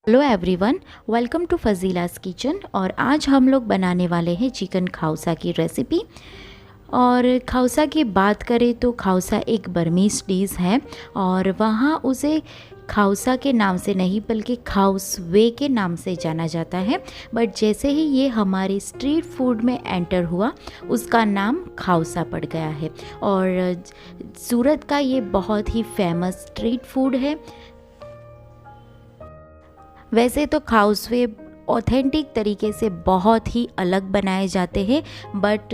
Hello everyone, welcome to Fazilas kitchen. और आज हम लोग बनाने वाले हैं चिकन खाउसा की रेसिपी। और खाउसा की बात करें तो खाउसा एक बर्मीज़ डिश है और वहाँ उसे खाउसा के नाम से नहीं बल्कि खाउसवे के नाम से जाना जाता है। बट जैसे ही ये हमारे स्ट्रीट फूड में एंटर हुआ उसका नाम खाउसा पड़ गया है। और सूरत का ये बहुत ही फेमस स्ट्रीट फूड है। वैसे तो खाउसवे ऑथेंटिक तरीके से बहुत ही अलग बनाए जाते हैं, बट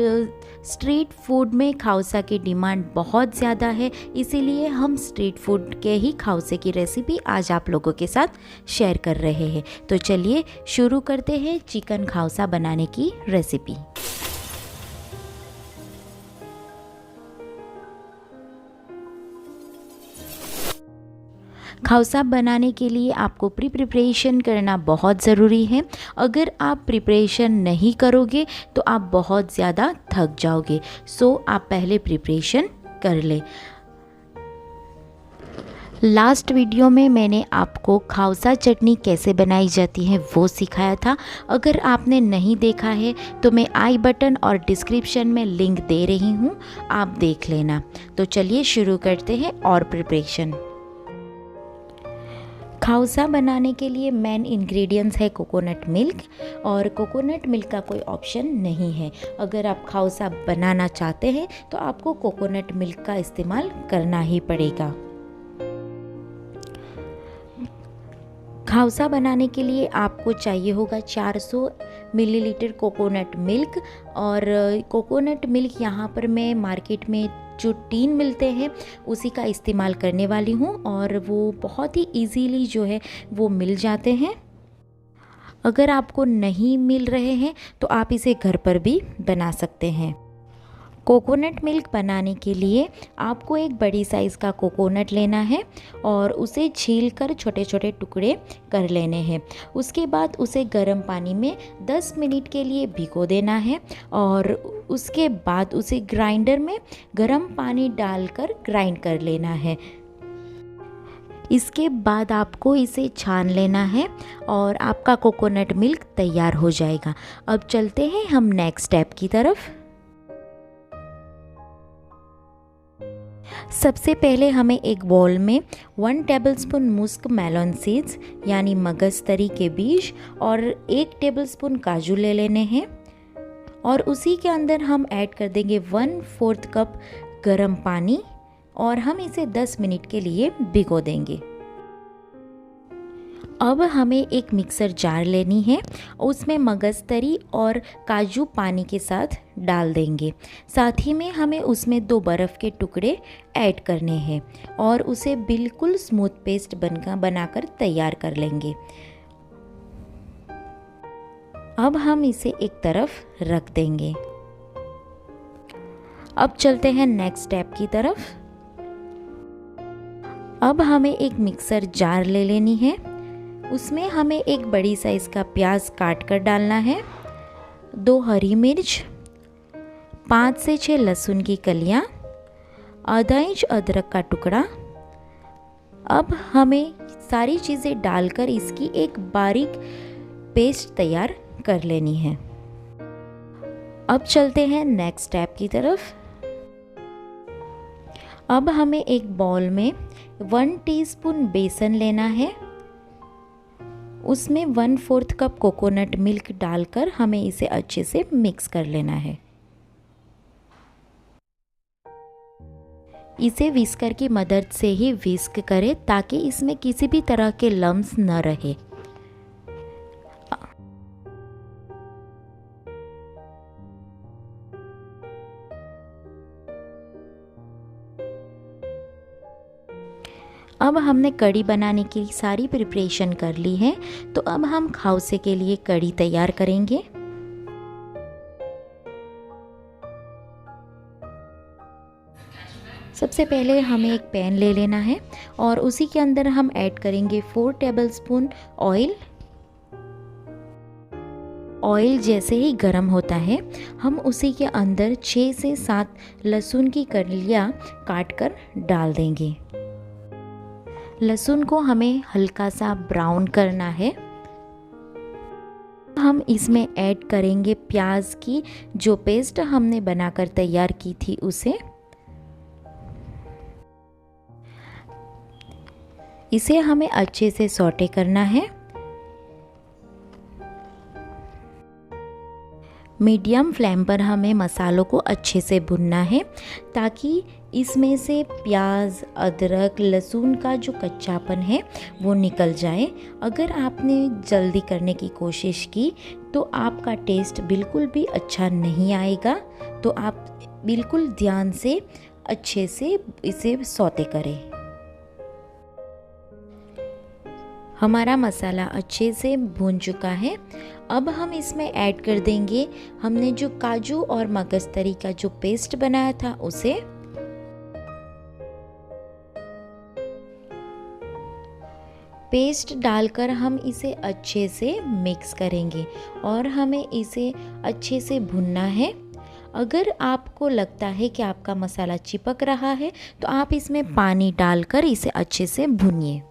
स्ट्रीट फूड में खाउसा की डिमांड बहुत ज़्यादा है, इसीलिए हम स्ट्रीट फूड के ही खाउसे की रेसिपी आज आप लोगों के साथ शेयर कर रहे हैं। तो चलिए शुरू करते हैं चिकन खाउसा बनाने की रेसिपी। खाउसा बनाने के लिए आपको प्रिपरेशन करना बहुत ज़रूरी है। अगर आप प्रिपरेशन नहीं करोगे तो आप बहुत ज़्यादा थक जाओगे। सो आप पहले प्रिपरेशन कर ले। लास्ट वीडियो में मैंने आपको खाउसा चटनी कैसे बनाई जाती है वो सिखाया था। अगर आपने नहीं देखा है तो मैं आई बटन और डिस्क्रिप्शन में लिंक दे रही हूँ, आप देख लेना। तो चलिए शुरू करते हैं और प्रिपरेशन। खाउसा बनाने के लिए मेन इंग्रेडिएंट्स है कोकोनट मिल्क, और कोकोनट मिल्क का कोई ऑप्शन नहीं है। अगर आप खाउसा बनाना चाहते हैं तो आपको कोकोनट मिल्क का इस्तेमाल करना ही पड़ेगा। खाउसा बनाने के लिए आपको चाहिए होगा 400 मिलीलीटर कोकोनट मिल्क। और कोकोनट मिल्क यहाँ पर मैं मार्केट में जो टीन मिलते हैं उसी का इस्तेमाल करने वाली हूँ, और वो बहुत ही इजीली जो है वो मिल जाते हैं। अगर आपको नहीं मिल रहे हैं तो आप इसे घर पर भी बना सकते हैं। कोकोनट मिल्क बनाने के लिए आपको एक बड़ी साइज़ का कोकोनट लेना है और उसे छीलकर छोटे छोटे टुकड़े कर लेने हैं। उसके बाद उसे गर्म पानी में 10 मिनट के लिए भिगो देना है, और उसके बाद उसे ग्राइंडर में गर्म पानी डालकर ग्राइंड कर लेना है। इसके बाद आपको इसे छान लेना है और आपका कोकोनट मिल्क तैयार हो जाएगा। अब चलते हैं हम नेक्स्ट स्टेप की तरफ। सबसे पहले हमें एक बाउल में 1 टेबलस्पून मुस्क मेलन सीड्स यानी मगजतरी के बीज और 1 टेबलस्पून काजू ले लेने हैं, और उसी के अंदर हम ऐड कर देंगे 1/4 कप गर्म पानी, और हम इसे 10 मिनट के लिए भिगो देंगे। अब हमें एक मिक्सर जार लेनी है, उसमें मगजतरी और काजू पानी के साथ डाल देंगे। साथ ही में हमें उसमें 2 बर्फ़ के टुकड़े ऐड करने हैं और उसे बिल्कुल स्मूथ पेस्ट बनाकर तैयार कर लेंगे। अब हम इसे एक तरफ रख देंगे। अब चलते हैं नेक्स्ट स्टेप की तरफ। अब हमें एक मिक्सर जार ले लेनी है, उसमें हमें एक बड़ी साइज़ का प्याज काट कर डालना है, 2 हरी मिर्च, 5 से 6 लहसुन की कलियाँ, आधा इंच अदरक का टुकड़ा। अब हमें सारी चीज़ें डालकर इसकी एक बारीक पेस्ट तैयार कर लेनी है। अब चलते हैं नेक्स्ट स्टेप की तरफ। अब हमें एक बाउल में 1 टीस्पून बेसन लेना है, उसमें 1/4 कप कोकोनट मिल्क डालकर हमें इसे अच्छे से मिक्स कर लेना है। इसे विस्कर की मदद से ही विस्क करें ताकि इसमें किसी भी तरह के लम्स न रहे। अब हमने कढ़ी बनाने की सारी प्रिपरेशन कर ली है, तो अब हम खाउसे के लिए कढ़ी तैयार करेंगे। सबसे पहले हमें एक पैन ले लेना है और उसी के अंदर हम ऐड करेंगे 4 टेबलस्पून ऑयल। ऑयल जैसे ही गर्म होता है हम उसी के अंदर 6 से 7 लहसुन की कलियाँ काट कर डाल देंगे। लहसुन को हमें हल्का सा ब्राउन करना है। हम इसमें ऐड करेंगे प्याज की जो पेस्ट हमने बनाकर तैयार की थी उसे। इसे हमें अच्छे से सौटे करना है। मीडियम फ्लेम पर हमें मसालों को अच्छे से भुनना है ताकि इसमें से प्याज, अदरक, लहसुन का जो कच्चापन है वो निकल जाए। अगर आपने जल्दी करने की कोशिश की तो आपका टेस्ट बिल्कुल भी अच्छा नहीं आएगा। तो आप बिल्कुल ध्यान से अच्छे से इसे सौते करें। हमारा मसाला अच्छे से भून चुका है। अब हम इसमें ऐड कर देंगे हमने जो काजू और मगजतरी का जो पेस्ट बनाया था उसे। पेस्ट डालकर हम इसे अच्छे से मिक्स करेंगे और हमें इसे अच्छे से भुनना है। अगर आपको लगता है कि आपका मसाला चिपक रहा है तो आप इसमें पानी डालकर इसे अच्छे से भूनिए।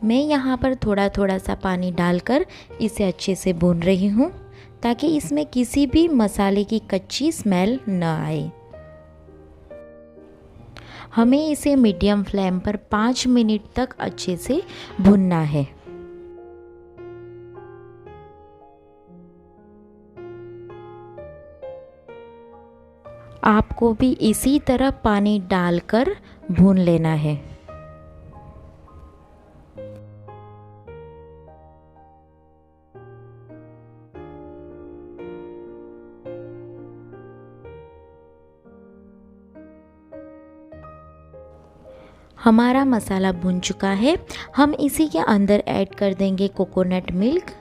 मैं यहाँ पर थोड़ा थोड़ा सा पानी डालकर इसे अच्छे से भून रही हूँ ताकि इसमें किसी भी मसाले की कच्ची स्मेल न आए। हमें इसे मीडियम फ्लेम पर 5 मिनट तक अच्छे से भूनना है। आपको भी इसी तरह पानी डालकर भून लेना है। हमारा मसाला भुन चुका है। हम इसी के अंदर ऐड कर देंगे कोकोनट मिल्क।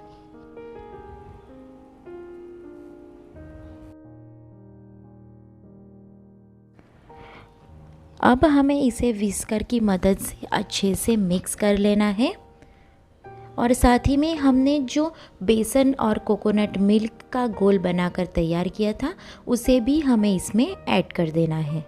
अब हमें इसे विस्कर की मदद से अच्छे से मिक्स कर लेना है और साथ ही में हमने जो बेसन और कोकोनट मिल्क का घोल बनाकर तैयार किया था उसे भी हमें इसमें ऐड कर देना है।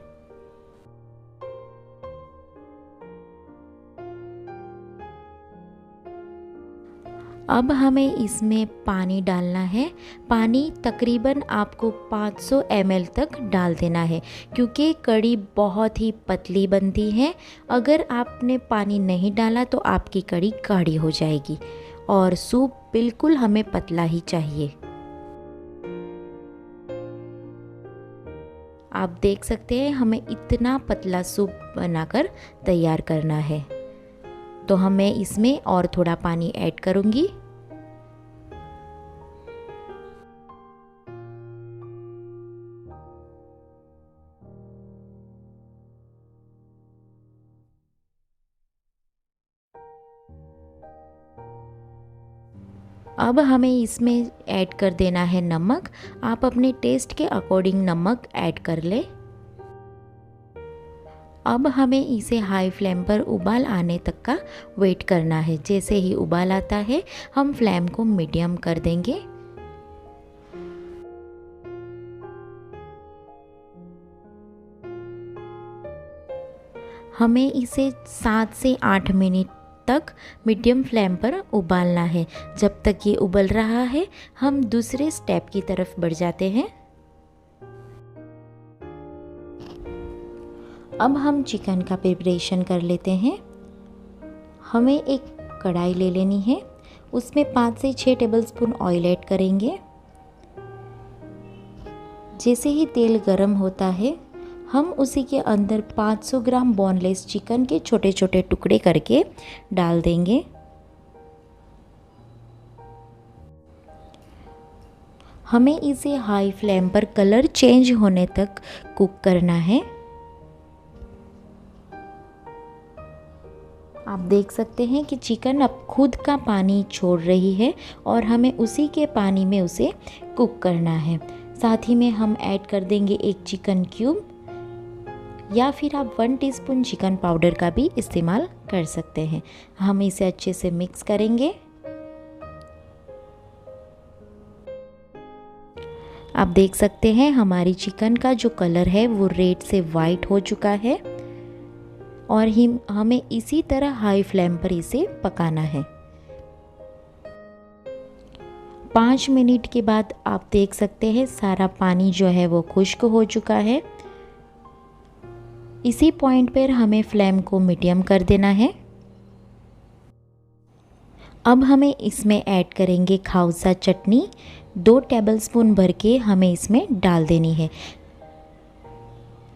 अब हमें इसमें पानी डालना है। पानी तकरीबन आपको 500 ml तक डाल देना है क्योंकि कढ़ी बहुत ही पतली बनती है। अगर आपने पानी नहीं डाला तो आपकी कढ़ी गाढ़ी हो जाएगी और सूप बिल्कुल हमें पतला ही चाहिए। आप देख सकते हैं हमें इतना पतला सूप बनाकर तैयार करना है। तो हमें इसमें और थोड़ा पानी ऐड करूँगी। अब हमें इसमें ऐड कर देना है नमक। आप अपने टेस्ट के अकॉर्डिंग नमक ऐड कर लें। अब हमें इसे हाई फ्लेम पर उबाल आने तक का वेट करना है। जैसे ही उबाल आता है हम फ्लेम को मीडियम कर देंगे। हमें इसे 7 से 8 मिनट तक मीडियम फ्लेम पर उबालना है। जब तक ये उबल रहा है हम दूसरे स्टेप की तरफ बढ़ जाते हैं। अब हम चिकन का प्रिपरेशन कर लेते हैं। हमें एक कढ़ाई ले लेनी है। उसमें 5 से 6 टेबलस्पून ऑयल ऐड करेंगे। जैसे ही तेल गरम होता है हम उसी के अंदर 500 ग्राम बोनलेस चिकन के छोटे छोटे टुकड़े करके डाल देंगे। हमें इसे हाई फ्लेम पर कलर चेंज होने तक कुक करना है। आप देख सकते हैं कि चिकन अब खुद का पानी छोड़ रही है और हमें उसी के पानी में उसे कुक करना है। साथ ही में हम ऐड कर देंगे एक चिकन क्यूब या फिर आप 1 टीस्पून चिकन पाउडर का भी इस्तेमाल कर सकते हैं। हम इसे अच्छे से मिक्स करेंगे। आप देख सकते हैं हमारी चिकन का जो कलर है वो रेड से वाइट हो चुका है और हमें इसी तरह हाई फ्लेम पर इसे पकाना है। 5 मिनट के बाद आप देख सकते हैं सारा पानी जो है वो खुश्क हो चुका है। इसी पॉइंट पर हमें फ्लेम को मीडियम कर देना है। अब हमें इसमें ऐड करेंगे खाउसा चटनी। 2 टेबलस्पून भर के हमें इसमें डाल देनी है।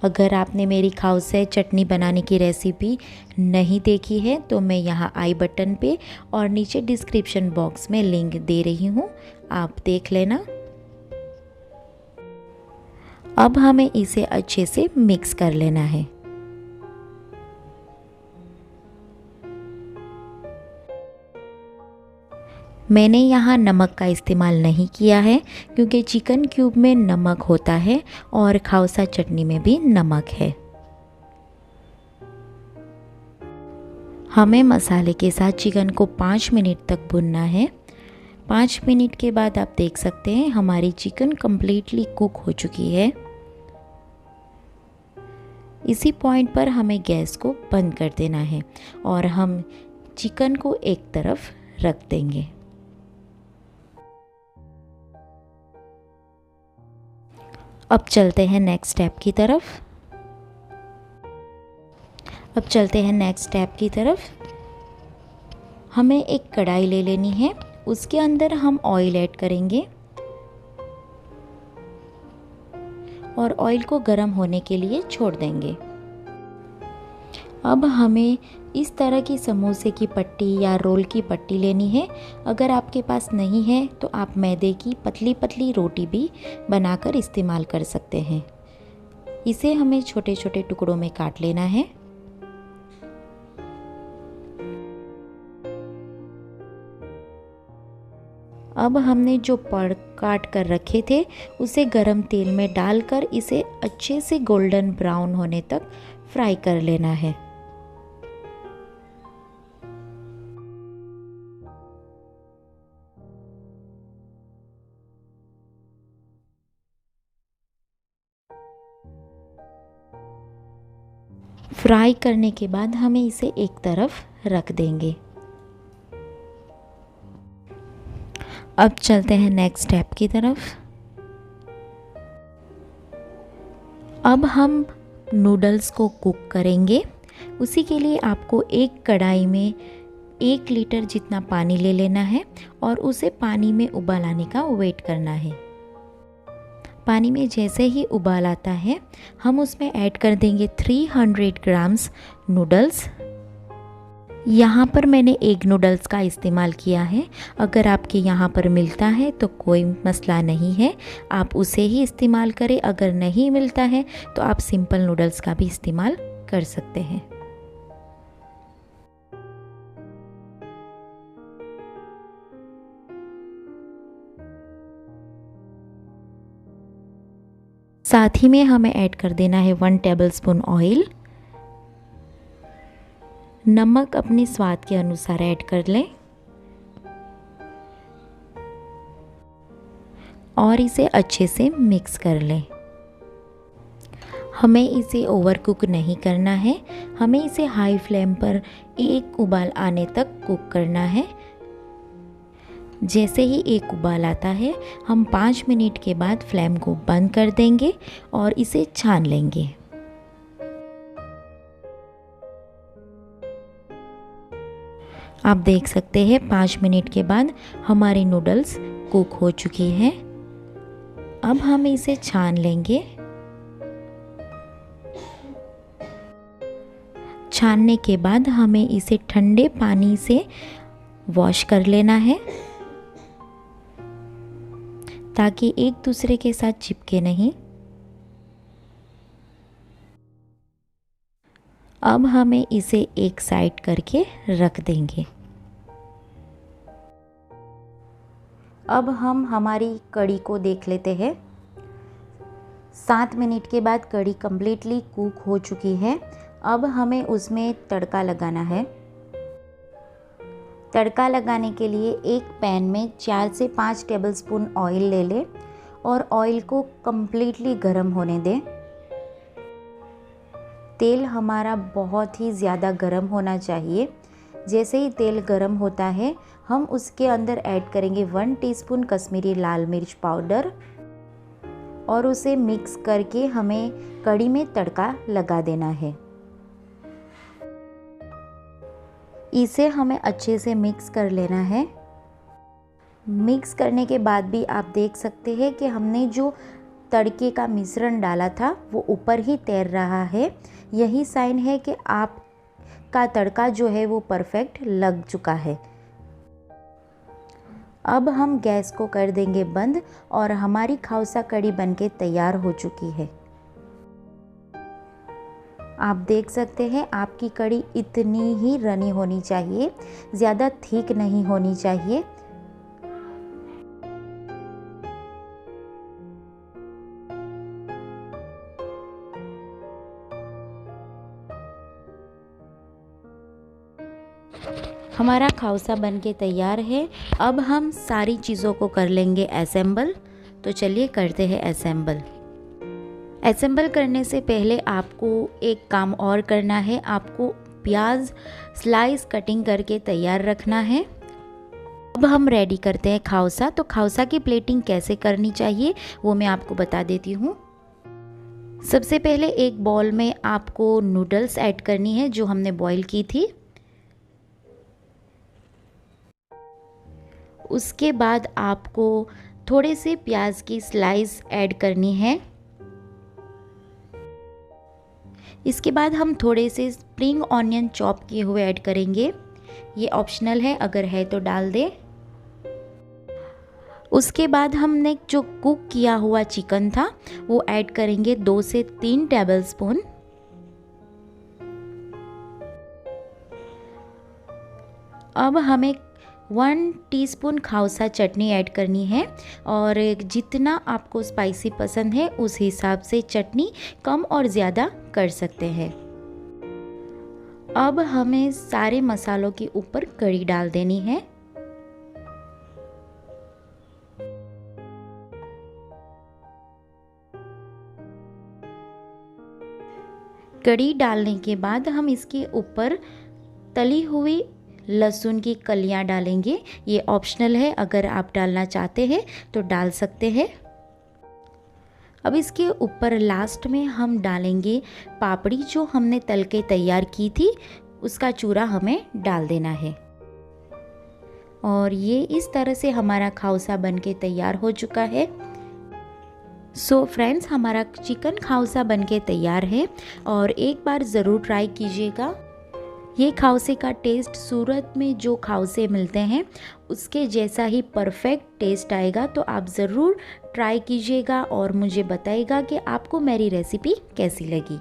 अगर आपने मेरी खाउसा चटनी बनाने की रेसिपी नहीं देखी है तो मैं यहाँ आई बटन पे और नीचे डिस्क्रिप्शन बॉक्स में लिंक दे रही हूँ, आप देख लेना। अब हमें इसे अच्छे से मिक्स कर लेना है। मैंने यहाँ नमक का इस्तेमाल नहीं किया है क्योंकि चिकन क्यूब में नमक होता है और खाउसा चटनी में भी नमक है। हमें मसाले के साथ चिकन को 5 मिनट तक भुनना है। 5 मिनट के बाद आप देख सकते हैं हमारी चिकन कम्प्लीटली कुक हो चुकी है। इसी पॉइंट पर हमें गैस को बंद कर देना है और हम चिकन को एक तरफ रख देंगे। अब चलते हैं नेक्स्ट स्टेप की तरफ। हमें एक कढ़ाई ले लेनी है, उसके अंदर हम ऑयल ऐड करेंगे और ऑयल को गर्म होने के लिए छोड़ देंगे। अब हमें इस तरह की समोसे की पट्टी या रोल की पट्टी लेनी है। अगर आपके पास नहीं है तो आप मैदे की पतली पतली रोटी भी बनाकर इस्तेमाल कर सकते हैं। इसे हमें छोटे छोटे टुकड़ों में काट लेना है। अब हमने जो पड़ काट कर रखे थे उसे गरम तेल में डालकर इसे अच्छे से गोल्डन ब्राउन होने तक फ्राई कर लेना है। फ्राई करने के बाद हमें इसे एक तरफ रख देंगे। अब चलते हैं नेक्स्ट स्टेप की तरफ। अब हम नूडल्स को कुक करेंगे। उसी के लिए आपको एक कढ़ाई में 1 लीटर जितना पानी ले लेना है और उसे पानी में उबाल आने का वेट करना है। पानी में जैसे ही उबाल आता है हम उसमें ऐड कर देंगे 300 ग्राम्स नूडल्स। यहाँ पर मैंने एग नूडल्स का इस्तेमाल किया है। अगर आपके यहाँ पर मिलता है तो कोई मसला नहीं है, आप उसे ही इस्तेमाल करें। अगर नहीं मिलता है तो आप सिंपल नूडल्स का भी इस्तेमाल कर सकते हैं। साथ ही में हमें ऐड कर देना है 1 टेबलस्पून ऑयल। नमक अपने स्वाद के अनुसार ऐड कर लें और इसे अच्छे से मिक्स कर लें। हमें इसे ओवर कुक नहीं करना है, हमें इसे हाई फ्लेम पर एक उबाल आने तक कुक करना है। जैसे ही एक उबाल आता है हम 5 मिनट के बाद फ्लेम को बंद कर देंगे और इसे छान लेंगे। आप देख सकते हैं 5 मिनट के बाद हमारे नूडल्स कुक हो चुकी हैं। अब हम इसे छान लेंगे। छानने के बाद हमें इसे ठंडे पानी से वॉश कर लेना है ताकि एक दूसरे के साथ चिपके नहीं। अब हमें इसे एक साइड करके रख देंगे। अब हम हमारी कढ़ी को देख लेते हैं। 7 मिनट के बाद कढ़ी कम्प्लीटली कुक हो चुकी है। अब हमें उसमें तड़का लगाना है। तड़का लगाने के लिए एक पैन में 4 से 5 टेबलस्पून ऑयल ले लें और ऑयल को कम्प्लीटली गर्म होने दें। तेल हमारा बहुत ही ज़्यादा गर्म होना चाहिए। जैसे ही तेल गर्म होता है हम उसके अंदर ऐड करेंगे 1 टीस्पून कश्मीरी लाल मिर्च पाउडर और उसे मिक्स करके हमें कढ़ी में तड़का लगा देना है। इसे हमें अच्छे से मिक्स कर लेना है। मिक्स करने के बाद भी आप देख सकते हैं कि हमने जो तड़के का मिश्रण डाला था वो ऊपर ही तैर रहा है। यही साइन है कि आपका तड़का जो है वो परफेक्ट लग चुका है। अब हम गैस को कर देंगे बंद और हमारी खाउसा कढ़ी बनके तैयार हो चुकी है। आप देख सकते हैं आपकी कढ़ी इतनी ही रनी होनी चाहिए, ज़्यादा थिक नहीं होनी चाहिए। हमारा खाउसा बनके तैयार है। अब हम सारी चीज़ों को कर लेंगे असेंबल। तो चलिए करते हैं असेंबल। असेंबल करने से पहले आपको एक काम और करना है। आपको प्याज स्लाइस कटिंग करके तैयार रखना है। अब हम रेडी करते हैं खाउसा। तो खाउसा की प्लेटिंग कैसे करनी चाहिए वो मैं आपको बता देती हूँ। सबसे पहले एक बाउल में आपको नूडल्स ऐड करनी है जो हमने बॉईल की थी। उसके बाद आपको थोड़े से प्याज की स्लाइस ऐड करनी है। इसके बाद हम थोड़े से स्प्रिंग ऑनियन चॉप किए हुए ऐड करेंगे। ये ऑप्शनल है, अगर है तो डाल दें। उसके बाद हमने जो कुक किया हुआ चिकन था वो ऐड करेंगे 2 से 3 टेबलस्पून। अब हमें 1 टीस्पून खाउसा चटनी ऐड करनी है और जितना आपको स्पाइसी पसंद है उस हिसाब से चटनी कम और ज़्यादा कर सकते हैं। अब हमें सारे मसालों के ऊपर कढ़ी डाल देनी है। कढ़ी डालने के बाद हम इसके ऊपर तली हुई लहसुन की कलियां डालेंगे। ये ऑप्शनल है, अगर आप डालना चाहते हैं तो डाल सकते हैं। अब इसके ऊपर लास्ट में हम डालेंगे पापड़ी जो हमने तल के तैयार की थी, उसका चूरा हमें डाल देना है। और ये इस तरह से हमारा खाउसा बनके तैयार हो चुका है। सो फ्रेंड्स, हमारा चिकन खाउसा बनके तैयार है और एक बार ज़रूर ट्राई कीजिएगा। ये खाउसे का टेस्ट सूरत में जो खाउसे मिलते हैं उसके जैसा ही परफेक्ट टेस्ट आएगा। तो आप ज़रूर ट्राई कीजिएगा और मुझे बताइएगा कि आपको मेरी रेसिपी कैसी लगी।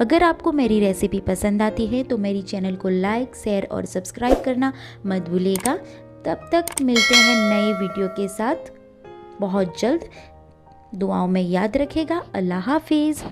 अगर आपको मेरी रेसिपी पसंद आती है तो मेरी चैनल को लाइक, शेयर और सब्सक्राइब करना मत भूलिएगा। तब तक मिलते हैं नए वीडियो के साथ बहुत जल्द। दुआओं में याद रखेगा। अल्लाह हाफिज़।